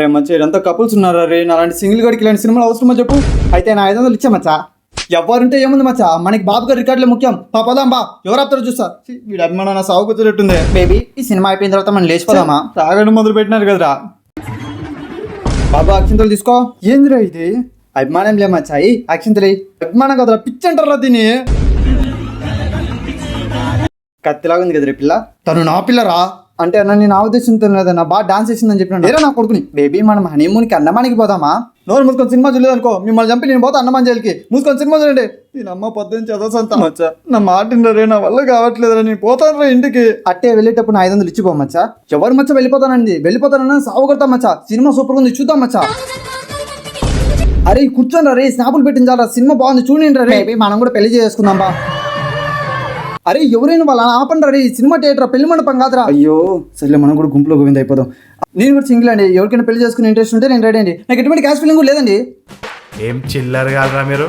అరే మచ్చా ఇదంతా కపుల్స్ ఉన్నారా రే, అలాంటి సింగిల్ గడికి ఇలాంటి సినిమాలు అవసరమా చెప్పు. అయితే నా 500 ఇచ్చా మచ్చా. ఎవరుంటే ఏముంది మచ్చా, మనకి బాబు గారి రికార్డులే ముఖ్యం. పదాం బా, ఎవరు ఆపుతారో చూస్తా. వీడు అభిమానం నా సాగు కూర్చోట్టుంది. బేబీ ఈ సినిమా అయిపోయిన తర్వాత మనం లేచిపోదామా? తాగడం మొదలు పెట్టినారు కదరా. బాబా అక్షింతలు తీసుకో. ఏందిరా ఇది? అభిమానం లే మచ్చాయి అక్షింతలే. అభిమానం కదరా, పిచ్చి అంటారా దీన్ని. కత్తిలాగా ఉంది కదరా పిల్ల. తను నా పిల్లరా అంటే అన్న నేను ఆ ఉద్దేశంతో లేదన్నా, బాగా డాన్స్ చేసిందని చెప్పిన వేరే నా కొడుకుని. బేబీ మనం హనీమూన్కి అన్నమానికి పోదామా? నోరు మూసుకొని సినిమా చూడలేదు అనుకో, మిమ్మల్ని చంపి నేను పోతా అన్నమాన్ జైలుకి. మూసుకొని సినిమా చూడండి. నేను అమ్మ 18 చదవసంతా మచ్చా. నా మాట రే, నా వల్ల కావట్లేదురా, నేను పోతాను రా ఇంటికి. అట్టే వెళ్ళేటప్పుడు నా 500 ఇచ్చిపో మచ్చా. ఎవరు మచ్చా వెళ్ళిపోతానండి, వెళ్ళిపోతానన్నా సాగు కొడతా మచ్చా. సినిమా సూపర్ ఉంది, చూద్దాం మచ్చా. అరే కూర్చోండి రే, స్నాపులు పెట్టించాలా, సినిమా బాగుంది చూడండి రే. మనం కూడా పెళ్లి చేసుకుందాం బా. అరే ఎవరైనా వాళ్ళ ఆపండి రే, సినిమా థియేటర్ పెళ్లి మండపం కాదురా. అయ్యో సరే మనం కూడా గుంపులో గోవింద అయిపోదాం. నేను కూడా సింగిల్ అండి, ఎవరికైనా పెళ్లి చేసుకునే ఇంట్రెస్ట్ ఉంటే నేను రెడీ అండి. నాకు ఎటువంటి క్యాష్ ఫీలింగ్ కూడా లేదండి. ఏం చిల్లర్ కాదురా మీరు.